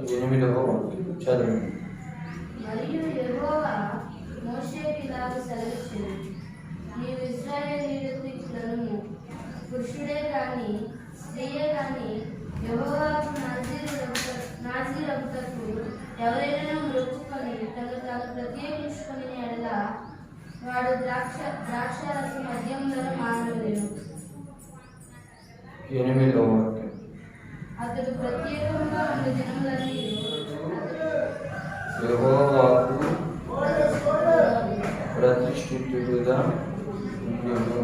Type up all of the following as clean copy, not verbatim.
8వ వాక్యం చదవండి. మరియు యెహోవా మోషేకు ఇలాగ సెలవిచ్చెను, నీవు ఇశ్రాయేలీయులను పురుషుడే గాని స్త్రీయే గాని యెహోవాకు నాజీరగుటకు ఎవరైనా మొక్కుకొని తను తాను ప్రత్యేకించుకొని ఎడల వాడు ద్రాక్షారస మద్యములను మానవలేను. 8వ వాక్యం. అతడు ప్రత్యేకంగా ఉన్న దినములన్నీ యెహోవాకు ప్రతిష్ఠితుడుగా ఉండును.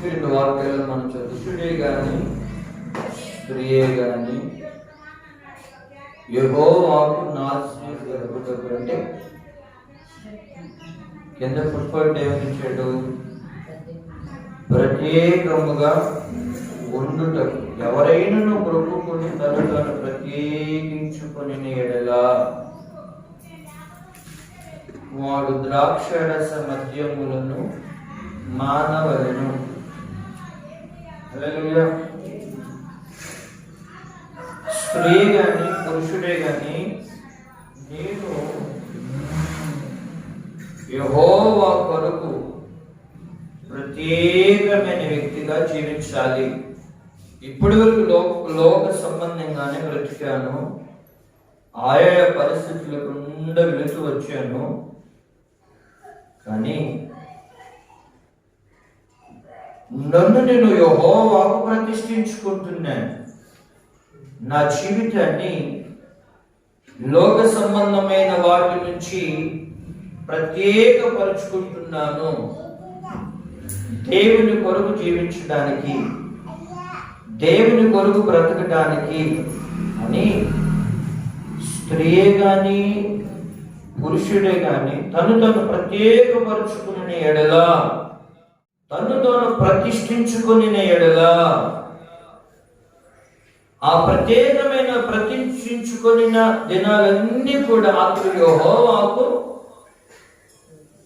ఈ 2 వాక్యాలు మనం పురుషుడే గాని స్త్రీయే గాని యెహోవాకు నాజీరగుటకు అంటే కింద పుష్పడు ఏమనిచ్చాడు? ప్రత్యేకముగా ఉండుటకు ఎవరైనా బ్రొక్కుకొని తను తాను ప్రత్యేకించుకొని ఎడలా వాడు ద్రాక్షరస మద్యములను మానవలను. హల్లెలూయా. స్త్రీ గాని పురుషుడే గాని నేను యెహోవా కొరకు ప్రత్యేకమైన వ్యక్తిగా జీవించాలి. ఇప్పటి వరకు లోక సంబంధంగానే బ్రతికాను, ఆయా పరిస్థితులకు వెళుతూ వచ్చాను. కానీ నన్ను నేను యెహోవాకు ప్రతిష్ఠించుకుంటున్నాను. నా జీవితాన్ని లోక సంబంధమైన వాటి నుంచి ప్రత్యేకపరుచుకుంటున్నాను. దేవుని కొరకు జీవించడానికి, దేవుని కొరకు బ్రతకడానికి అని స్త్రీయే గాని పురుషుడే గాని తను ప్రత్యేకపరుచుకుని ఎడలా, తను ప్రతిష్ఠించుకుని ఎడలా ఆ ప్రత్యేకమైన ప్రతిష్ఠించుకున్న దినాలన్నీ కూడా అతడు యెహోవాకు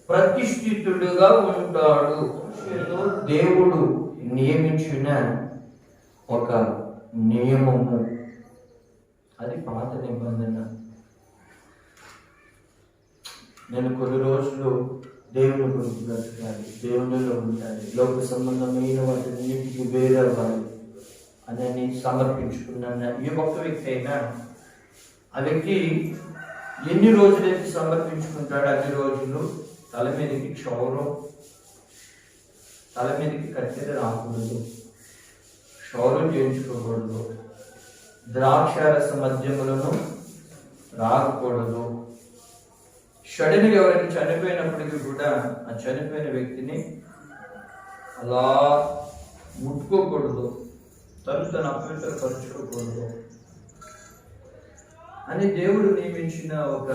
ప్రతిష్ఠితుడుగా ఉంటాడు. దేవుడు నియమించిన ఒక నియమము, అది పాత నిబంధన. నేను కొన్ని రోజులు దేవుని గురించి బ్రతకాలి, దేవునిలో ఉండాలి, లోక సంబంధమైన వాటిన్నింటికి వేరవ్వాలి అని సమర్పించుకున్నాను. ఏ ఒక్క వ్యక్తి అయినా ఆ వ్యక్తి ఎన్ని రోజులైతే సమర్పించుకుంటాడో అన్ని రోజులు తల మీదకి క్షౌరం, తల మీదకి కత్తెర రాకూడదు, క్షౌరం చేయించుకోకూడదు, ద్రాక్షారస మద్యములను రాకూడదు. షడన్గా ఎవరైనా చనిపోయినప్పటికీ కూడా ఆ చనిపోయిన వ్యక్తిని అలా ముట్టుకోకూడదు, తను అపవిత్రపరచుకోకూడదు అని దేవుడు నియమించిన ఒక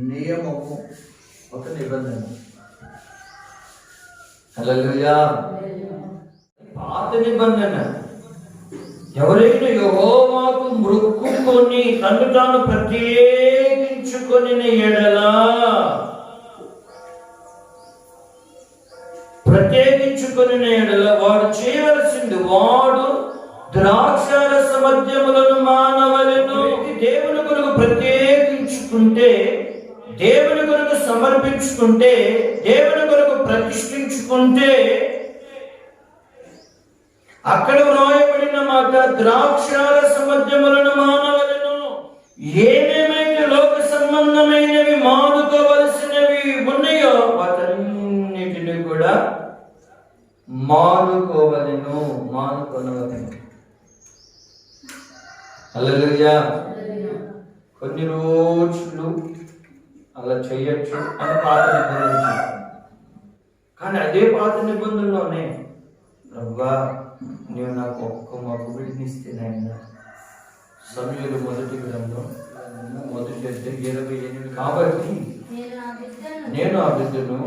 నియమము, ఒక నిబంధన. హల్లెలూయా. పాత నిబంధన. ఎవరైనా యెహోవాకు మొక్కుకొని తను తాను ప్రత్యేకించుకొని ఎడలా, వాడు చేయవలసింది వాడు ద్రాక్షారస మద్యములను మానవలను. దేవుని కొరకు ప్రత్యేకించుకుంటే, దేవుని కొరకు సమర్పించుకుంటే, దేవుని కొరకు ప్రతిష్ఠించుకుంటే అక్కడ వ్రాయబడిన మాట ద్రాక్షారస మద్యములను మానవలను. ఏమేమైతే లోక సంబంధమైనవి మానుకోవలసినవి ఉన్నాయో వాటన్నిటిని కూడా మానుకోవలను. హల్లెలూయా. కొన్ని రోజులు అలా చేయొచ్చు అని పాత నిబంధన. కానీ అదే పాత నిబంధనలోనే ప్రభువా నీవు నాకు ఒక్క మగ బిడ్డనిస్తే నాయన, సమూయేలు మొదటి గ్రంథం 1:28. కాబట్టి నేను ఆ బిడ్డను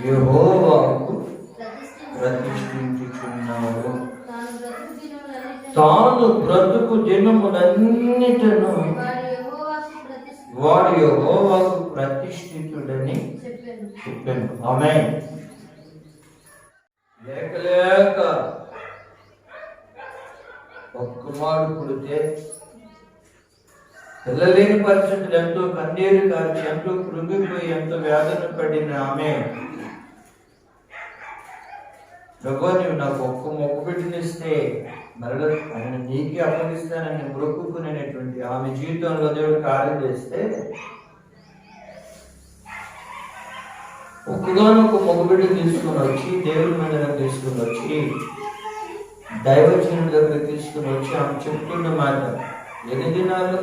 యెహోవాకు ప్రతిష్ఠించుచున్నాడు. తాను బ్రతుకు దినములన్నిటను వాడు యెహోవాకు ప్రతిష్ఠితుడని చెప్పాను. ఆమేన్. లేక ఒక కుమారుడు పుడితే పిల్లలేని పరిస్థితులు ఎంతో కన్నీరు కార్చి ఎంతో కృంగిపోయి ఎంతో వేదన పడిన ఆమె, ప్రభు నీవు నాకు ఒక్క మొక్క బిడ్డనిస్తే మరల ఆయన నీకే అప్పగిస్తానని మొక్కుకునేటువంటి ఆమె జీవితంలో దేవుడు కార్యం చేస్తే, ఒక్కగానొక్క మగబిడ్డను తీసుకుని వచ్చి దేవుడి మందిరం తీసుకుని వచ్చి దైవజనుడి దగ్గర తీసుకుని వచ్చి ఆమె చెప్తున్న మాట, ఎన్ని దినాలు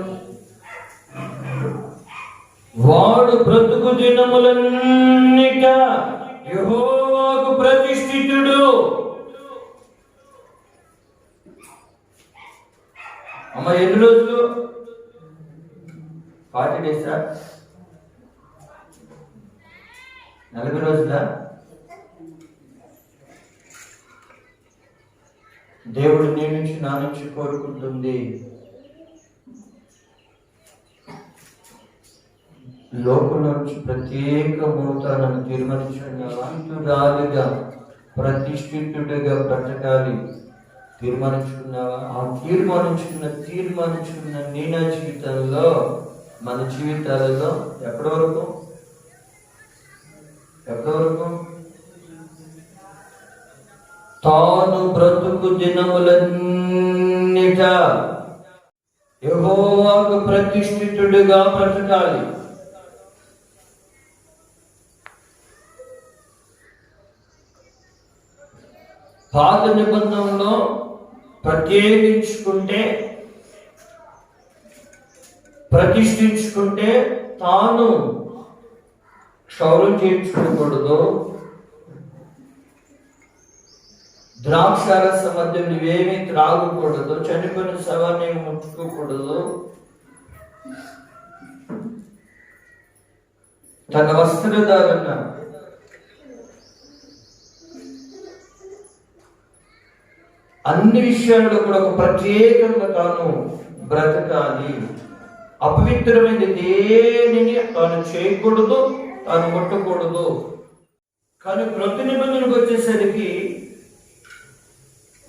వాడు బ్రతుకు దినములన్నిట యెహోవాకు ప్రతిష్ఠితుడు. అమ్మ ఎన్ని రోజులు? 40 days, 40 రోజులా? దేవుడు నీ నుంచి నా నుంచి కోరుకుంటుంది, లోకంలో నుంచి ప్రత్యేకమవుతా నన్ను తీర్మానించుకున్నావా? ప్రతిష్ఠితుడిగా బ్రతకాలి తీర్మానించుకున్నావా? ఆ తీర్మానించుకున్న నీ నా జీవితంలో, మన జీవితాలలో ఎప్పటి వరకు తాను బ్రతుకు దినములన్నిట యెహోవాకు ప్రతిష్ఠితుడిగా బ్రతకాలి. పాత నిబంధనలో ప్రతిష్ఠించుకుంటే తాను క్షౌరం చేయించుకోకూడదు, ద్రాక్షారస మద్యం నువ్వేమీ త్రాగకూడదు, చనిపోయిన శవాన్ని ముట్టుకోకూడదు, తన వస్త్రధారణ అన్ని విషయాల్లో కూడా ఒక ప్రత్యేకంగా తాను బ్రతకాలి. అపవిత్రమైన దేనిని తాను చేయకూడదు, తాను ముట్టకూడదు. కానీ ప్రతి నిబంధనకు వచ్చేసరికి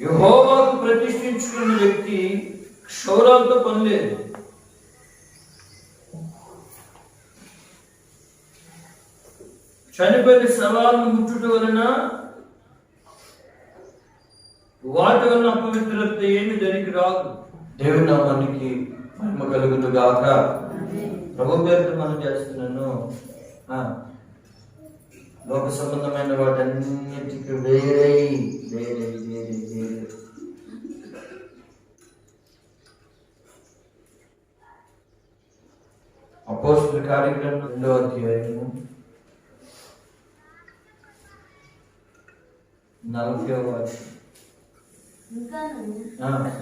యెహోవాకు ప్రతిష్ఠించుకున్న వ్యక్తి క్షౌరాలతో పని లేదు. చనిపోయిన శవాలను ముట్టుట వలన వాటి వలన అపవిత్రత ఏమి దానికి రాదు. దేవుని నామానికి మహిమ కలుగును గాక. ప్రభు పేరుతో మనం చేస్తున్నాను. లోక సంబంధమైన వాటన్నిటికీ వేరే అపోస్తలుల కార్యక్రమం 2వ అధ్యాయము 40వ వచనం.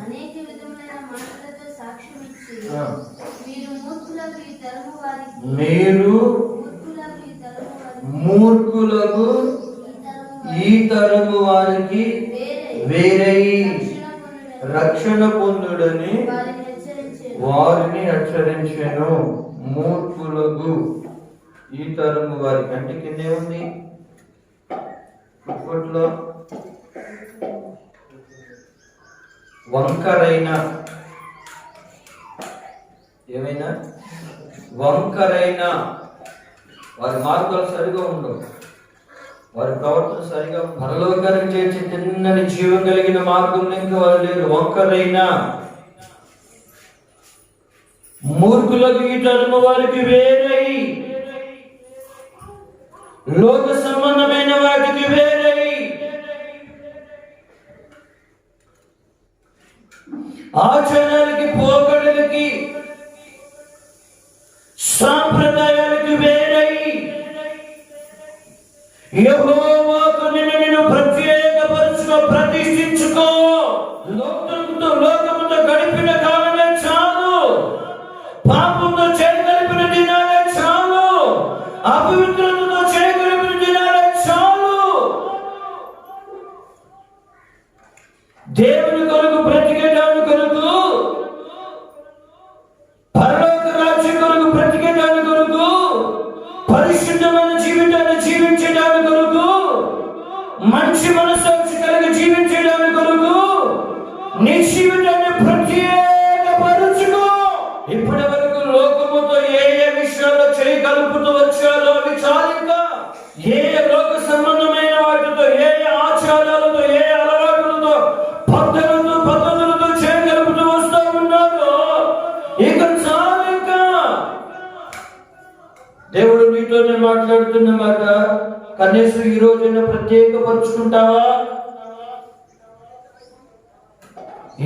అనేక విధములైన మాటలతో సాక్ష్యం ఇచ్చి మీరు మూర్ఖులకు ఈ తరము వారికి వేరై రక్షణ పొందుడని వారిని హెచ్చరించెను. మూర్ఖులకు ఈ తరము వారికి అంటే కిందే ఉంది ఇప్పట్లో వంకరైన వారి మార్గాలు సరిగా ఉండవు, వారి ప్రవర్తన సరిగా పరలోకానికి చేర్చి తిన్నని జీవం కలిగిన మార్గం ఇంకా వారు లేరు. వంకరైన మూర్ఖులకు ఈ తరము వారికి వేరై లోక సంబంధమైన వాటికి వేరై ఆచారాలకి పోకడలకి సాంప్రదాయాలకు వేరై యెహోవాకు నిన్ను ప్రత్యేకపరచుకో, ప్రతిష్ఠించుకో. లోకముతో గడిపిన కాలమే చాలు, పాపంతో చేయగలిపిన దినాలే చాలు, అపవిత్రతతో చేయగలిపిన దినాలే చాలు. దేవుని కొరకు బ్రతికేదాని కొరకు, పరలోక రాజ్యం కొరకు బ్రతికేదాని కొరకు, పరిశుద్ధమైన జీవితాన్ని జీవించేదాని కొరకు, మంచి మనస్సాక్షి కలిగి జీవించేదాని కొరకు, నీ జీవితాన్ని జీవితంలోనే మాట్లాడుతున్న మాట. కనీసం ఈ రోజైనా ప్రత్యేకపరుచుకుంటావా?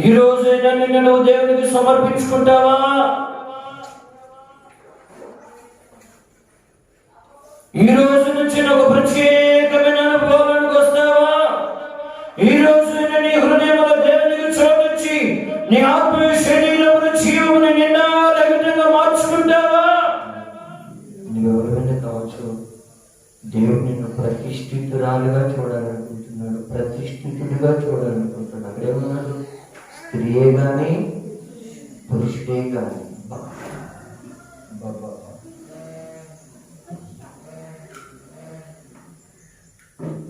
ఈ రోజైనా నిన్ను నువ్వు దేవునికి సమర్పించుకుంటావా? ఈ రోజు నుంచి ఒక ప్రత్యేకమైన అనుభవానికి వస్తావా? ఈ రోజు నీ హృదయంలో దేవునికి చోటిచ్చి నీ ఆత్మీయ శరీరమును జీవమును నిండా మార్చుకుంటావా? నువ్వు ఎవరైనా కావచ్చు, దేవుడు నిన్ను ప్రతిష్ఠితురాలుగా చూడాలనుకుంటున్నాడు, ప్రతిష్ఠితుడిగా చూడాలనుకుంటున్నాడు. అక్కడేమన్నాడు? స్త్రీయే గాని పురుషుడే గాని.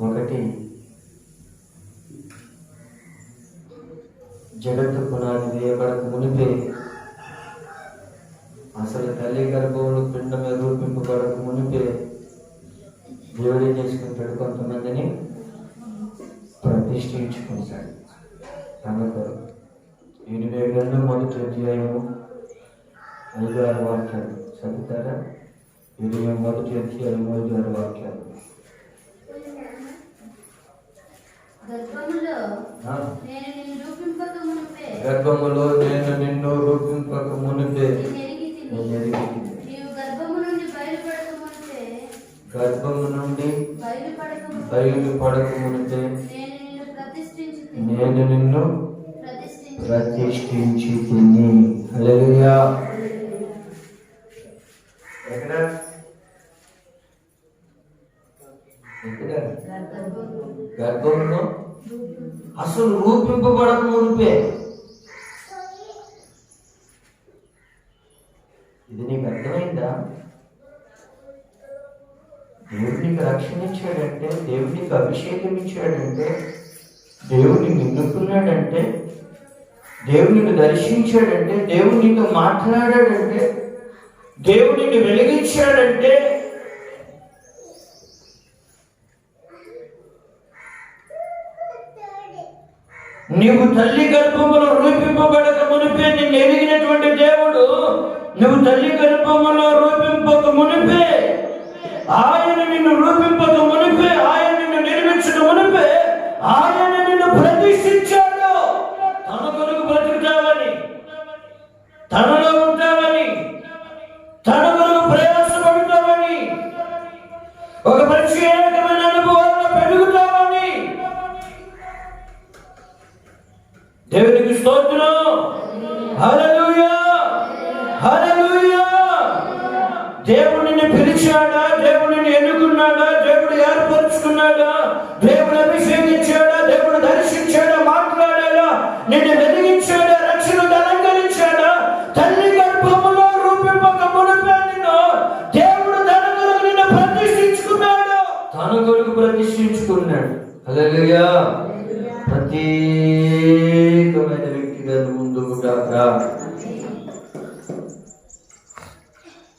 ఒకటి, జగత్తు పునాది వేయబడక మునిపే, అసలు తల్లి గర్భంలో పిండమే రూపింపబడక మునిపే దేవుడే చేసుకుంటాడు. కొంతమందిని ప్రతిష్ఠించుకుంటాడు తన కొరకు. 82 మొదటి అధ్యాయము 5-6 వాక్యాలు చదువుతారా? 21 మొదటి అధ్యాయం 5-6 వాక్యాలు. గర్భములో నేను నిన్ను రూపింపక మునుపే నీవు గర్భము నుండి బయలుపడక మునిపే నేను నిన్ను ప్రతిష్ఠించి తిని. హల్లెలూయా. ఎక్కడ గర్భంలో అసలు రూపింపబడక మునిపే. ఇది నీకు అర్థమైందా? దేవుడు నీకు రక్షణ ఇచ్చాడంటే, దేవుడు నీకు అభిషేకం ఇచ్చాడంటే, దేవుడు నిన్ను ఎన్నుకున్నాడంటే, దేవుడు నిన్ను దర్శించాడంటే, దేవుడు నీతో మాట్లాడాడంటే, దేవుడు నిన్ను వెలిగించాడంటే, నీవు తల్లి గర్భములో రూపింపబడక మునిపే నిన్ను ఎరిగినటువంటి దేవుడు, నువ్వు తల్లి గర్భములో రూపింపక మునిపే, ఆయన నిన్ను రూపింపక మునిపే, ఆయన నిన్ను నిర్మించక మునిపే ఆయన నిన్ను ప్రతిష్ఠించాడు. తన కొరకు బ్రతుకుతావని, తనలో ఉంటావని, తన కొరకు ప్రయాసపడతావని, ఒక ప్రత్యేకమైన అనుభవంలో పెరుగుతావని. దేవునికి స్తోత్రం. హల్లెలూయా, హల్లెలూయా. దేవుడు నిన్ను పిలిచాడా? దేవుడు నిన్ను ఎన్నుకున్నాడా? దేవుడు ఏర్పరుచుకున్నాడా? దేవుడు అభిషేకించాడా? దేవుడు దర్శించాడా? మాట్లాడాడా? నిన్ను వెలిగించాడా? రక్షణ అలంకరించాడా? తల్లి గర్భములో రూపింపక మునిపే నిన్ను దేవుడు తన కొరకు నిన్ను ప్రతిష్ఠించుకున్నాడు. తన కొరకు ప్రతిష్ఠించుకున్నాడు. హల్లెలూయా. ప్రత్యేకమైన వ్యక్తిగా ముందుకు రా.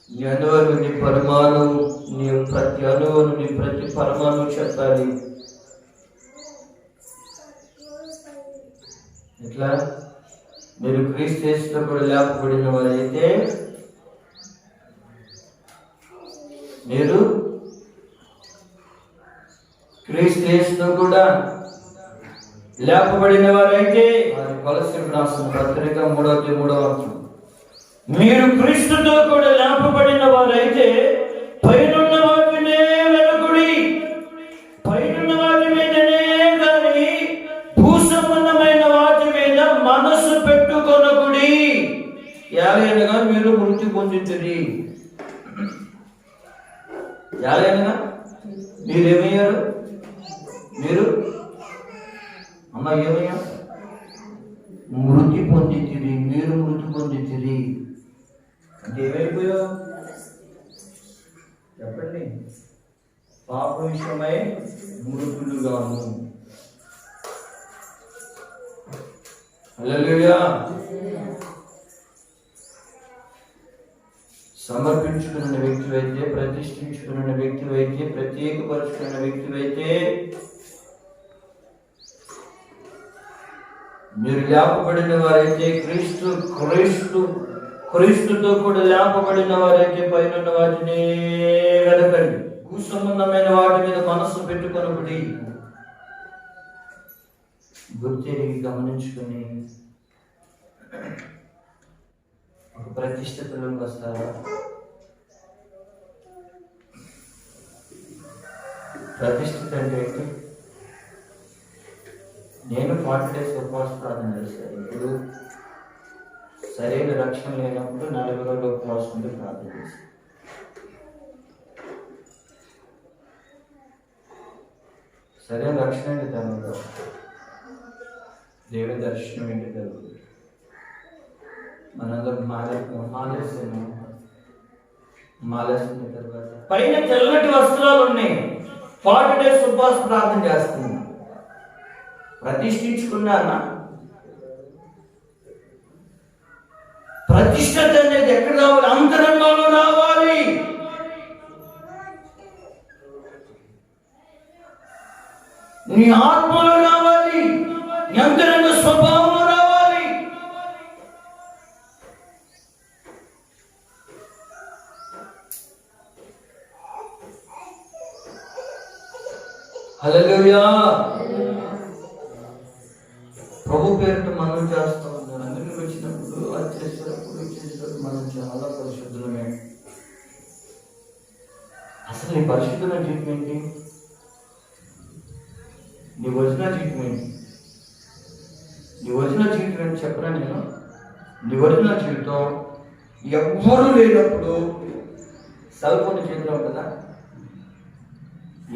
నీ అణువును, నీ పరమాణువు, నీ ప్రతి అణువును, నీ ప్రతి పరమాణువు చెప్పాలి. ఎట్లా? మీరు క్రీస్తు యేసులో లేపబడిన వారైతే, మీరు క్రీస్తు యేసులో కూడా లేపబడిన వారైతే, కొలస్సీయులకు రాసిన పత్రిక 3:3 మీరు క్రీస్తుతో కూడా లేపబడిన వారైతే పైనున్న వాటినే వెలుగుడి, పైనున్న వాటి మీదనే గాని భూ సంబంధమైన వాటి మీద మనసు పెట్టుకొనకుడి. యాలైనగా మీరు మృతి పొందితిరి. యాలైనగా మీరేమయ్యారు? మీరు అమ్మ ఏమయ్యా? మృతి పొందితిరి. మీరు మృతి పొందితిరి అంటే ఏమైపోయావు చెప్పండి? పాప విషయమై మృతులుగాను. హల్లెలూయా. సమర్పించుకున్న వ్యక్తివైతే, ప్రతిష్ఠించుకున్న వ్యక్తివైతే, ప్రత్యేకపరుచుకున్న వ్యక్తివైతే, మీరు లేపబడిన వారైతే, క్రీస్తు క్రీస్తుతో కూడా లేపబడిన వారైతే పైన వాటిని వెదకండి, భూ సంబంధమైన వాటి మీద మనస్సు పెట్టుకొనబడి గుర్తిరిగి గమనించుకుని ఒక ప్రతిష్ఠితులకు వస్తారా? ప్రతిష్ఠిత అంటే ఏంటి? నేను 40 days ఉపవాస ప్రార్థన చేశాను. ఇప్పుడు సరైన రక్షణ లేనప్పుడు 40 రోజులు ఉపవాసం ఉండి ప్రార్థన చేశాను. సరైన రక్షణ ఏంటి? దానిలో దేవుని దర్శనం ఏంటి? జరుగుతుంది. మనందరూ మాలేసిన తర్వాత పైన తెల్లటి వస్త్రాలు ఉన్నాయి, 40 days ఉపవాస ప్రార్థన చేస్తున్నాను. ప్రతిష్ఠించుకున్నానా? ప్రతిష్టత అనేది ఎక్కడ రావాలి? అంతరంగంలో రావాలి. నీ ఆత్మలో రావాలి, నీ అంతరంగ స్వభావంలో రావాలి. హల్లెలూయా. ప్రభు పేరుతో మనం చేస్తూ ఉన్నాం. అందరికి వచ్చినప్పుడు అది చేసేటప్పుడు చేసేటప్పుడు మనం చాలా పరిశుద్ధులమే. అసలు నీ పరిశుద్ధుల జీవితం ఏంటి? నీ ఒరిజినల్ జీవితం ఏంటి? నీ ఒరిజినల్ జీవితం ఏంటి చెప్పరా? నేను నీ ఒరిజినల్ జీవితం ఎవ్వరూ లేనప్పుడు సెల్ ఫోన్ చేతిలో ఉంటుందా?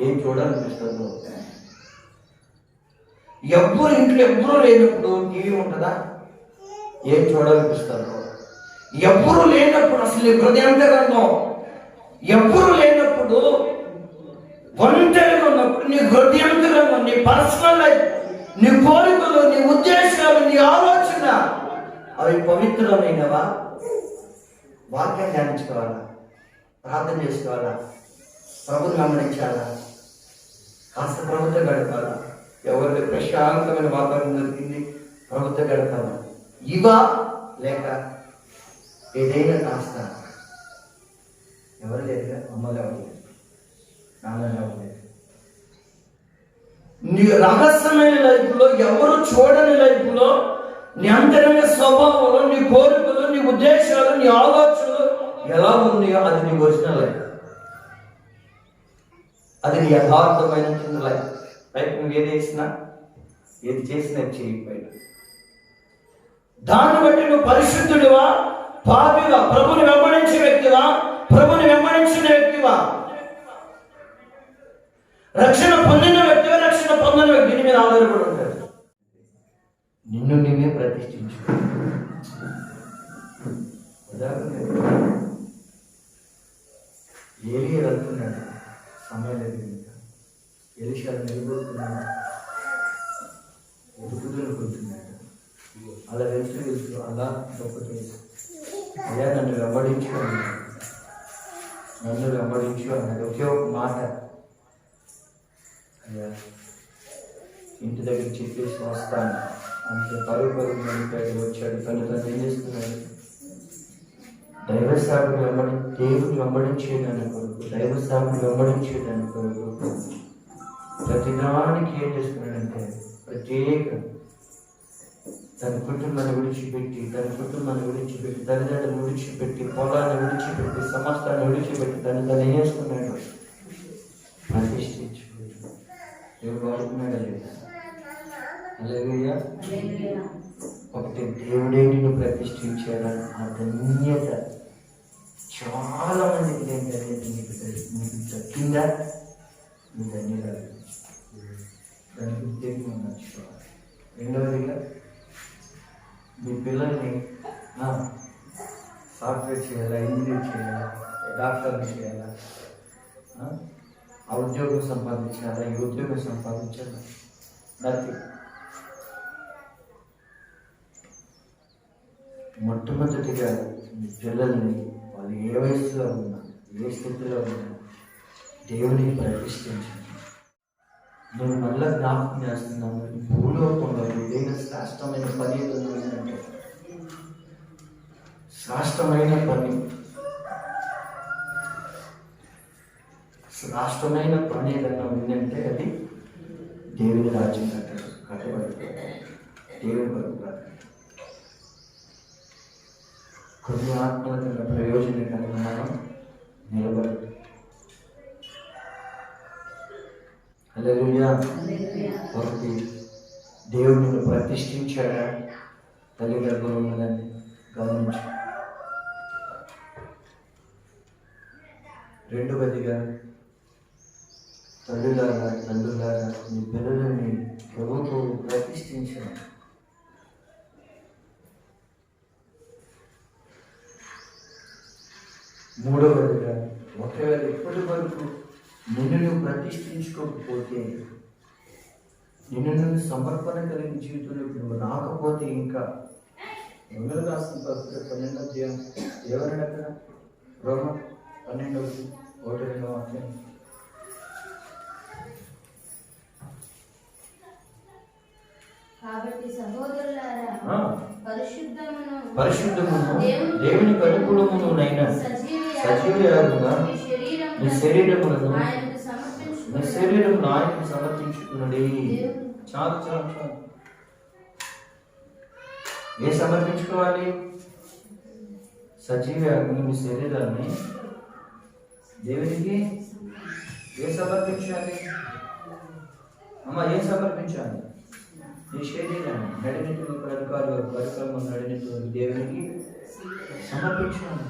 ఏం చూడాలనిపిస్తుందో? ఎవ్వరు ఇంట్లో ఎవ్వరూ లేనప్పుడు టీవీ ఉంటుందా? ఏం చూడాలనిపిస్తుందో? ఎవ్వరూ లేనప్పుడు అసలు హృదయాంతరంగం ఎవ్వరూ లేనప్పుడు ఒంటరిగా ఉన్నప్పుడు నీ హృదయాంతరంగం, నీ పర్సనల్ లైఫ్, నీ కోరికలు, నీ ఉద్దేశాలు, నీ ఆలోచన అవి పవిత్రమైనవా? వాక్యం ధ్యానించుకోవాలా? ప్రార్థన చేసుకోవాలా? ప్రభుని గమనించాలా? కాస్త ప్రభుత్వం గడపాలా? ఎవరికి ప్రశాంతమైన వాతావరణం దొరికింది, ప్రభుత్వం గడపాలా? ఇవా లేక ఏదైనా కాస్త ఎవరు లేదుగా? అమ్మలు ఎవరు లేదు, నాన్నలు ఎవరు లేదు. నీ రహస్యమైన లైఫ్లో, ఎవరు చూడని లైఫ్లో, నీ అంతరంగ స్వభావంలో, నీ కోరికలు, నీ ఉద్దేశాలు, నీ ఆలోచనలు ఎలా ఉన్నాయో అది నీ ఒరిజినల్ లైఫ్. అది నీ యథార్థమైన లైఫ్. లైఫ్ నువ్వు ఏది చేసినా, ఏది చేసినా చేయకపోయినా దాన్ని బట్టి నువ్వు పరిశుద్ధుడివా, పాపివా, ప్రభుని వెంబడించే వ్యక్తివా, ప్రభుని వెంబడించిన వ్యక్తివా, రక్షణ పొందిన వ్యక్తివా, రక్షణ పొందిన వ్యక్తి? దీని మీద ఆధారపడి ఉంటాడు. నిన్ను నీవే ప్రతిష్ఠించు. ఏలియా వెళ్తున్నాడు, సమయం లేదు ఇంకా. ఎలీషా నిలబడుతున్నాడు, ఎదుగుదలుకుంటున్నాడు. అలా వెళ్తూ అలా ఒకటి, అయ్యా నన్ను వెంబడించు అన్నాడు. నన్ను వెంబడించు అన్నాడు. ఒకే ఒక మాట, అయ్యా ఇంటి దగ్గర చెప్పేసి వస్తాను అంటే పరుగు వచ్చాడు. తను ఏం చేస్తున్నాడు? దైవ సేవకుడు దేవుని వెంబడించేదాని కొరకు, దైవ సేవకుడు వెంబడించేదాని కొరకు ప్రతి దానికి ఏం చేస్తున్నాడంటే ప్రత్యేక తన కుటుంబాన్ని విడిచిపెట్టి, తల్లిదండ్రులను విడిచిపెట్టి, పొలాన్ని విడిచిపెట్టి, సమస్తాన్ని విడిచిపెట్టి తను ఏం చేస్తున్నాడు? ప్రతిష్ఠించుకుంటున్నాడు. దేవుడు వాడుకున్నాడా లేదా? హల్లెలూయా. ఒకటి దేవుడే నిన్ను ప్రతిష్ఠించాడని ఆ ధన్యత చాలా మందికి ఏంటంటే నీకు దక్కిందా? నువ్వు ధన్యరాలు. దానికి ఉద్యోగం నచ్చుకోవాలి. రెండవదిగా మీ పిల్లల్ని సాఫ్ట్వేర్ చేయాలా, ఇంజనీర్ చేయాలా, డాక్టర్ని చేయాలా, ఆ ఉద్యోగం సంపాదించాలా, ఈ ఉద్యోగం సంపాదించాలా? నథింగ్. మొట్టమొదటిగా మీ పిల్లల్ని వాళ్ళు ఏ వయసులో ఉన్నా, ఏ స్థితిలో ఉన్నా దేవునికి ప్రతిష్ఠించండి. నేను మళ్ళా జ్ఞాపకం చేస్తున్నాను, భూలోకంలో ఏదైనా శ్రేష్టమైన పని ఏంటంటే శ్రేష్టమైన పని, శ్రేష్టమైన పని ఏదన్నా ఉందంటే అది దేవుని రాజ్యం కట్టబడి దేవుని కొరకు బ్రతకడం. కొన్ని ఆత్మల ప్రయోజనకరంగా మనం నిలబడి హల్లెలూయా. ఒకటి దేవుడిని ప్రతిష్ఠించాడా, తల్లి గర్భంలో ఉన్నదాన్ని గమనించు. రెండవదిగా తండ్రులారా మీ పిల్లలని ప్రభుత్వం ప్రతిష్ఠించాడు. మూడవదిగా ఒకవేళ ఇప్పటి వరకు నిన్ను నువ్వు ప్రతిష్ఠించుకోకపోతే, నిన్ను నువ్వు సమర్పణ కలిగిన జీవితంలోకి నువ్వు రాకపోతే, ఇంకా ఎవరు రాసిన పత్రిక 12వ అధ్యాయం ఎవరైనా అక్కడ రోమ 12:1-2 వాక్యం. కాబట్టి సహోదరులారా, పరిశుద్ధమును దేవునికి అనుకూలమునైన సజీవ యాగముగా మీ శరీరములను ఆయనకు సమర్పించుకున్నది. చాలు చాలు చాలు. ఏ సమర్పించుకోవాలి? సజీవ యాగముగా మీ శరీరాన్ని దేవునికి ఏ సమర్పించాలి? అమ్మ, ఏం సమర్పించాలి? నీ శరీరాన్ని నడినెట్టు పరికరము నడినెట్టు దేవునికి సమర్పించాలి.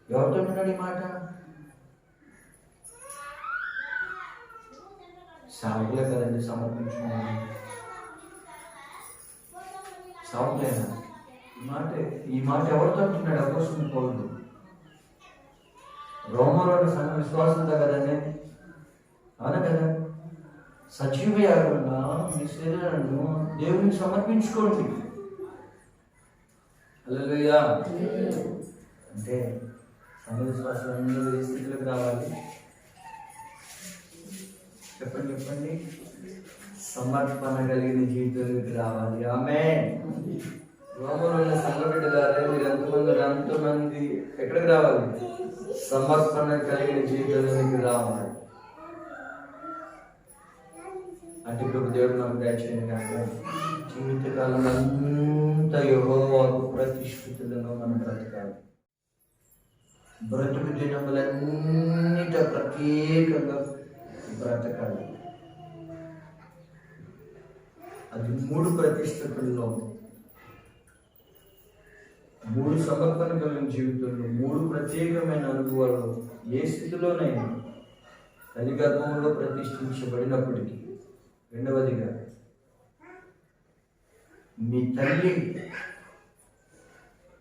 ఎవరితో ఉన్నాడు ఈ మాట? సాగులే కదండి సమర్పించుకున్నాను. సాగులేనా? ఈ మాట ఎవరితో అంటున్నాడు? అపోస్తలుడైన పౌలు. రోమలోని సంఘ విశ్వాసంతో కదండి, అవునా కదా? సజీవ యాగంగా మీ శరీరాలను దేవునికి సమర్పించుకోండి. హల్లెలూయా. అంటే సంఘ విశ్వాసం అందరూ ఏ స్థితిలోకి రావాలి? చెప్పండి. సమర్పణ కలిగిన జీవితంలోకి రావాలి. ఆమేన్. రోమలో ఉన్న సంఘ బిడ్డలారా, మీరు ఎంతమంది ఎక్కడికి రావాలి? సమర్పణ కలిగిన జీవితంలోకి రావాలి. అంటే ఇప్పుడు దేవుడు నాకు దయచేయండి కాక జీవితకాలం అంతా యెహోవాకు ప్రతిష్ఠితులను మనం బ్రతకాలి. బ్రతుకు దినములన్నిట ప్రత్యేకంగా బ్రతకాలి. అది 3 ప్రతిష్ఠితుల్లో, 3 సమర్పణ కలిగిన జీవితంలో, 3 ప్రత్యేకమైన అనుభవాల్లో ఏ స్థితిలోనైనా తల్లి గర్భంలో ప్రతిష్ఠించబడినప్పటికీ, రెండవదిగా మీ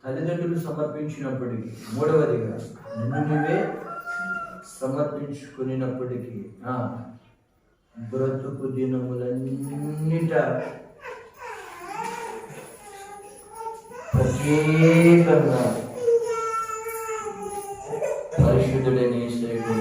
తల్లిదండ్రులు సమర్పించినప్పటికీ, మూడవదిగా నిన్ను నువ్వే సమర్పించుకున్నప్పటికీ బ్రతుకు దినములన్నిట ప్రత్యేకంగా పరిశుద్ధుడైన యేసయ్యకు